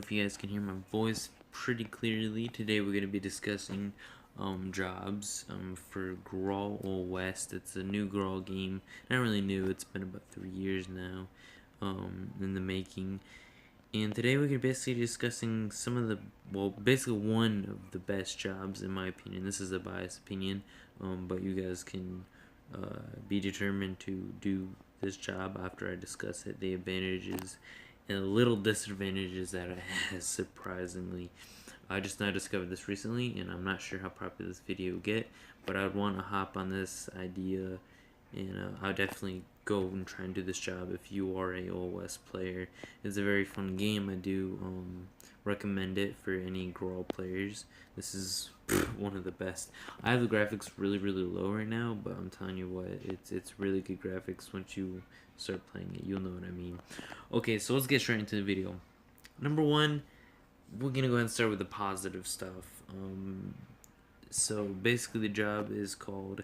if you guys can hear my voice pretty clearly. Today we're going to be discussing jobs for Graal Olwest. It's a new Graal game. Not really new, it's been about 3 years now in the making. And today we're basically discussing some of the, well, basically one of the best jobs in my opinion. This is a biased opinion, but you guys can be determined to do this job after I discuss it, the advantages and the little disadvantages that it has, surprisingly. I just now discovered this recently, and I'm not sure how popular this video will get, but I'd want to hop on this idea, and I'll definitely go and try and do this job if you are a Olwest player. It's a very fun game. I do recommend it for any Graal players. This is one of the best. I have the graphics really low right now, but I'm telling you what, it's really good graphics. Once you start playing it, you'll know what I mean. Okay, so let's get straight into the video. Number one, we're gonna go ahead and start with the positive stuff. So basically the job is called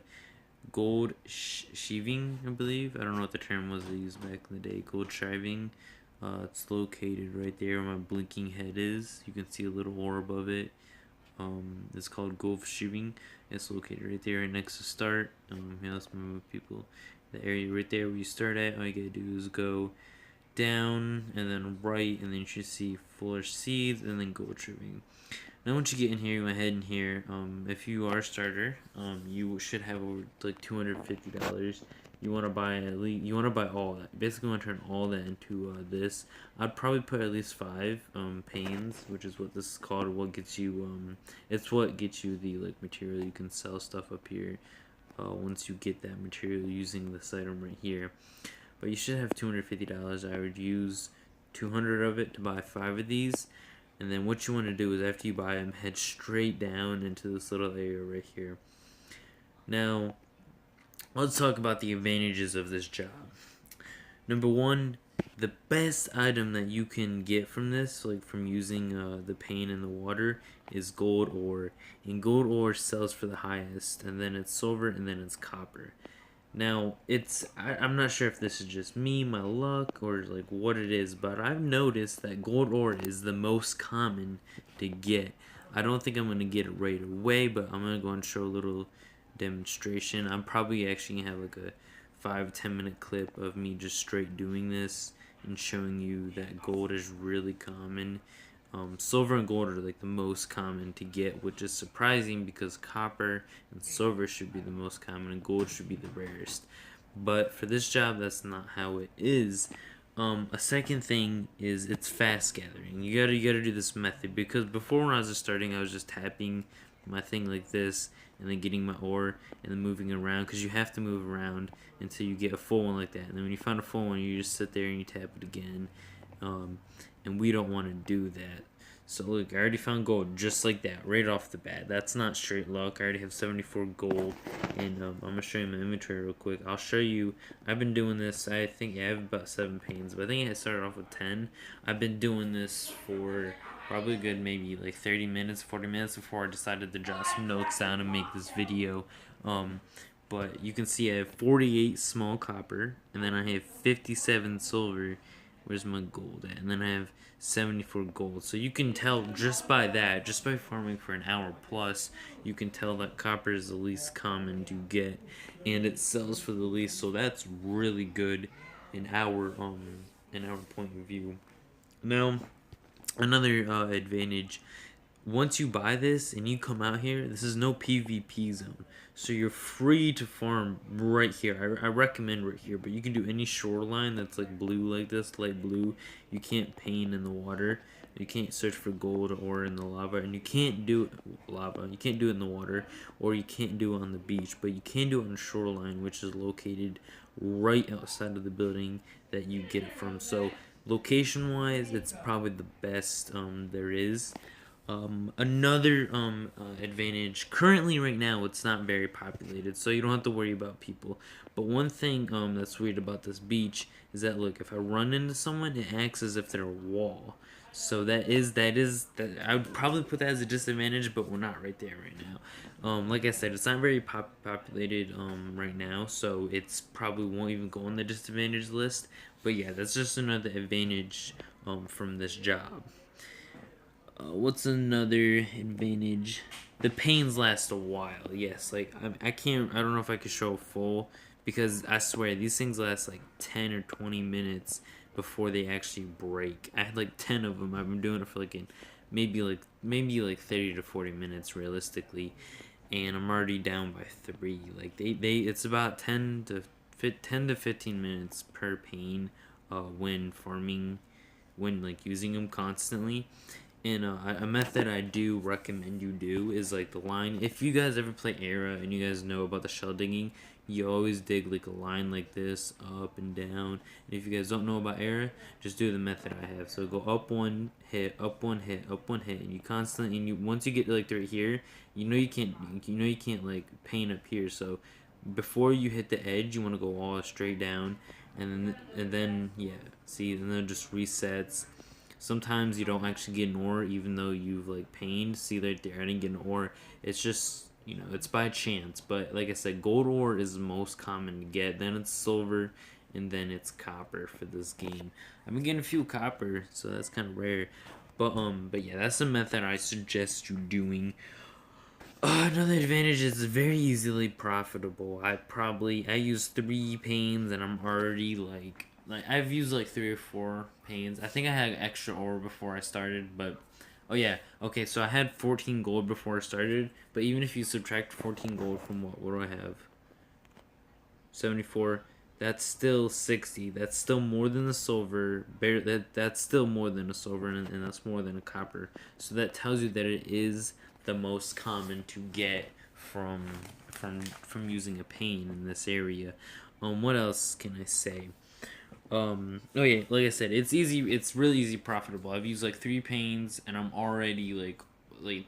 gold sheaving, I believe. I don't know what the term was they used back in the day. Gold shiving. It's located right there where my blinking head is. You can see a little orb above it. It's called gold sheaving. It's located right there, right next to start. Yeah, let's move people. The area right there where you start at. All you gotta do is go down and then right, and then you should see fuller seeds and then gold trimming. Now once you get in here, you want to head in here. If you are a starter, you should have over like $250. You want to buy at least, you want to buy all that. Basically, you want to turn all that into this. I'd probably put at least 5 panes, which is what this is called. What gets you it's what gets you the like material. You can sell stuff up here once you get that material using this item right here. But you should have $250. I would use 200 of it to buy 5 of these. And then what you want to do is after you buy them, head straight down into this little area right here. Now, let's talk about the advantages of this job. Number one, the best item that you can get from this, like from using the pane in the water, is gold ore. And gold ore sells for the highest, and then it's silver, and then it's copper. Now, I'm not sure if this is just me, my luck, or like what it is, but I've noticed that gold ore is the most common to get. I don't think I'm going to get it right away, but I'm going to go and show a little demonstration. I'm probably actually going to have like a 5-10 minute clip of me just straight doing this and showing you that gold is really common. Silver and gold are like the most common to get, which is surprising because copper and silver should be the most common and gold should be the rarest. But for this job, that's not how it is. A second thing is it's fast gathering. You gotta do this method, because before when I was just starting, I was just tapping my thing like this and then getting my ore and then moving around, because you have to move around until you get a full one like that. And then when you find a full one, you just sit there and you tap it again. And we don't want to do that. So look, I already found gold just like that, right off the bat. That's not straight luck. I already have 74 gold, and I'm going to show you my inventory real quick. I'll show you, I've been doing this, I think I have about 7 panes, but I think I started off with 10. I've been doing this for probably a good maybe like 30 minutes, 40 minutes before I decided to jot some notes down and make this video. But you can see I have 48 small copper, and then I have 57 silver. Where's my gold at? And then I have 74 gold. So you can tell just by that, just by farming for an hour plus, you can tell that copper is the least common to get, and it sells for the least. So that's really good in our point of view. Now, another advantage. Once you buy this and you come out here, this is no PvP zone. So you're free to farm right here. I recommend right here, but you can do any shoreline that's like blue like this, light blue. You can't paint in the water. You can't search for gold or in the lava, and you can't do lava. You can't do it in the water, or you can't do it on the beach, but you can do it on the shoreline, which is located right outside of the building that you get it from. So location-wise, it's probably the best there is. Another advantage, currently right now it's not very populated, so you don't have to worry about people. But one thing that's weird about this beach is that, look, if I run into someone, it acts as if they're a wall. So that I would probably put that as a disadvantage, but we're not right there right now. Like I said, it's not very populated right now, so it's probably won't even go on the disadvantage list. But yeah, that's just another advantage from this job. What's another advantage? The pains last a while. Yes, like I can't. I don't know if I could show full because I swear these things last like 10 or 20 minutes before they actually break. I had like 10 of them. I've been doing it for maybe like 30 to 40 minutes realistically, and I'm already down by three. Like they it's about 10 to 15 minutes per pain, when farming, when like using them constantly. And a method I do recommend you do is like the line. If you guys ever play Era and you guys know about the shell digging, you always dig like a line like this, up and down. And if you guys don't know about Era, just do the method I have. So go up one hit, up one hit, up one hit, and you constantly, and you once you get like right here, you know you can't like paint up here. So before you hit the edge, you want to go all straight down, and then yeah, see, and then it just resets. Sometimes you don't actually get an ore even though you've like pained. See right there, I didn't get an ore. It's just, it's by chance. But like I said, gold ore is the most common to get. Then it's silver, and then it's copper for this game. I've been getting a few copper, so that's kind of rare. But yeah, that's the method I suggest you doing. Another advantage is it's very easily profitable. I use 3 panes and I'm already like I've used like 3 or 4 panes. I think I had extra ore before I started, but oh yeah, okay. So I had 14 gold before I started, but even if you subtract 14 gold from what do I have? 74. That's still 60. That's still more than the silver. That's still more than a silver, and that's more than a copper. So that tells you that it is the most common to get from using a pane in this area. What else can I say? Oh yeah, like I said, it's easy. It's really easy, profitable. I've used like 3 panes, and I'm already like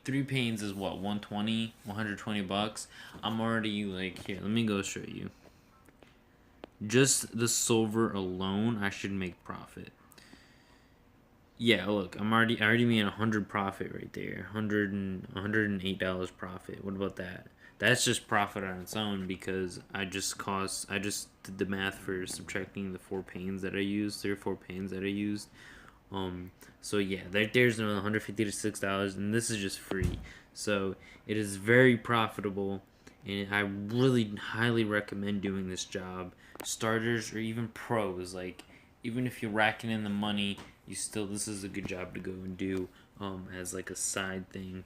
3 panes is what, 120, $120. I'm already like, here. Let me go show you. Just the silver alone, I should make profit. Yeah, look, I already made 100 profit right there. $108 profit. What about that? That's just profit on its own because I just did the math for subtracting the 4 panes that I used, 3 or 4 panes that I used. So yeah, there's another $150 to $6, and this is just free. So it is very profitable, and I really highly recommend doing this job. Starters or even pros, like even if you're racking in the money, this is a good job to go and do as like a side thing.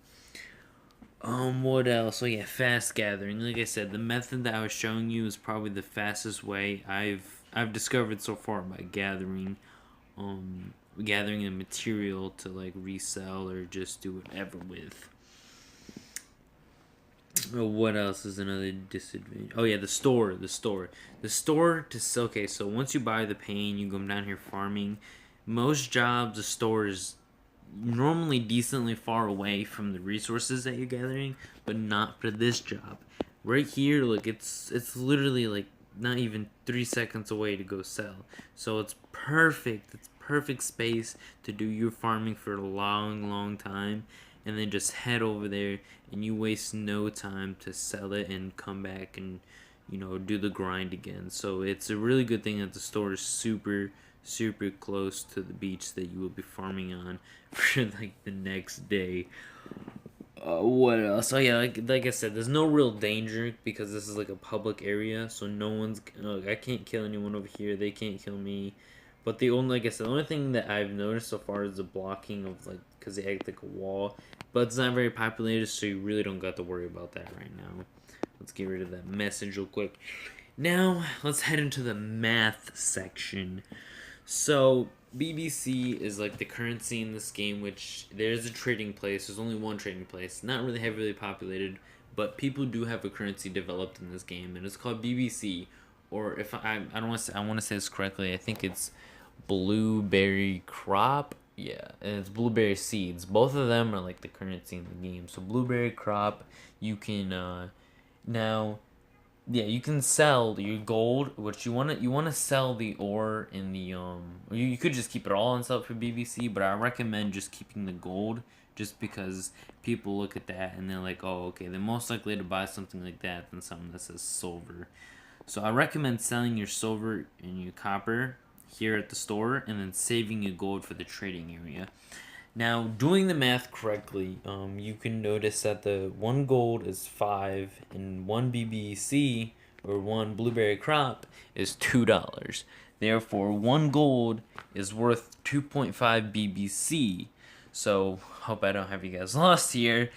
What else? Oh yeah, fast gathering. Like I said, the method that I was showing you is probably the fastest way I've discovered so far by gathering a material to like resell or just do whatever with. Oh, what else is another disadvantage? Oh yeah, the store to sell. Okay, so once you buy the pane, you come down here farming. Most jobs, the store is normally decently far away from the resources that you're gathering, but not for this job. Right here, look, it's literally like not even 3 seconds away to go sell. So it's perfect. It's perfect space to do your farming for a long, long time, and then just head over there, and you waste no time to sell it and come back and do the grind again. So it's a really good thing that the store is super super close to the beach that you will be farming on for like the next day. What else? Oh yeah, like I said, there's no real danger because this is like a public area, so no one's. I can't kill anyone over here. They can't kill me. But like I said, the only thing that I've noticed so far is the blocking of like, because they act like a wall, but it's not very populated, so you really don't got to worry about that right now. Let's get rid of that message real quick. Now let's head into the math section. So BBC is like the currency in this game, which there's a trading place. There's only one trading place, not really heavily populated, but people do have a currency developed in this game, and it's called BBC. Or if I don't want to say, I want to say this correctly. I think it's blueberry crop. Yeah, and it's blueberry seeds. Both of them are like the currency in the game. So blueberry crop, you can now. Yeah, you can sell your gold, which you wanna sell the ore in the you could just keep it all and sell it for BBC, but I recommend just keeping the gold just because people look at that and they're like, oh okay, they're most likely to buy something like that than something that says silver. So I recommend selling your silver and your copper here at the store and then saving your gold for the trading area. Now, doing the math correctly, you can notice that the one gold is 5, and one BBC or one blueberry crop is $2. Therefore, one gold is worth 2.5 BBC. So, hope I don't have you guys lost here.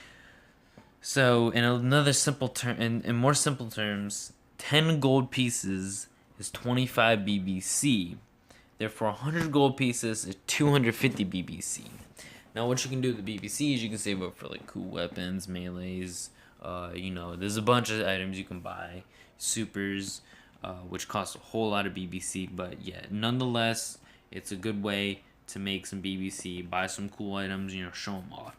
So, in another simple term, in more simple terms, 10 gold pieces is 25 BBC. Therefore, 100 gold pieces is 250 BBC. Now, what you can do with the BBC is you can save up for like cool weapons, melees. There's a bunch of items you can buy, supers, which cost a whole lot of BBC. But yeah, nonetheless, it's a good way to make some BBC, buy some cool items, show them off.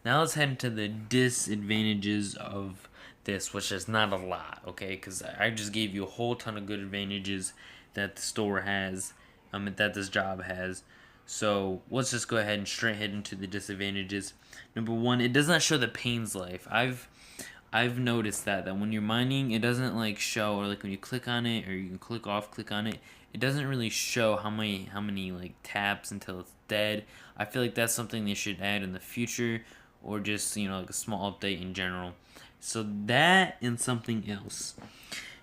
Now let's head into the disadvantages of this, which is not a lot, okay? Because I just gave you a whole ton of good advantages that the store has, that this job has. So let's just go ahead and straight head into the disadvantages. Number one, it does not show the pains life. I've noticed that when you're mining, it doesn't like show, or like when you click on it, or you can click on it, it doesn't really show how many like taps until it's dead. I feel like that's something they should add in the future, or just like a small update in general. So that and something else.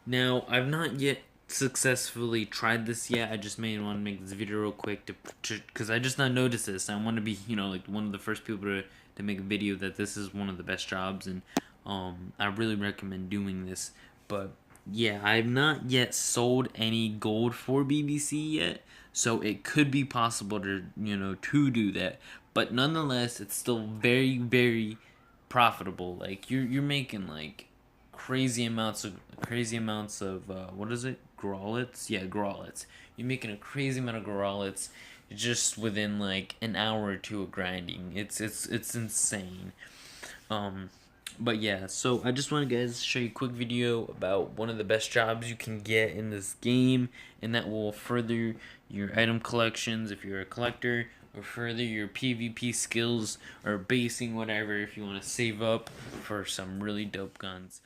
Now, I've not yet successfully tried this yet. I just want to make this video real quick because I just not noticed this. I want to be like one of the first people to make a video that this is one of the best jobs, and I really recommend doing this. But yeah, I've not yet sold any gold for BBC yet, so it could be possible to to do that. But nonetheless, it's still very, very profitable. Like you're making like crazy amounts of what is it? Graalets? Yeah, graalets. You're making a crazy amount of graalets just within like an hour or two of grinding. It's insane. But yeah, so I just want to guys show you a quick video about one of the best jobs you can get in this game, and that will further your item collections if you're a collector, or further your PvP skills, or basing, whatever, if you want to save up for some really dope guns.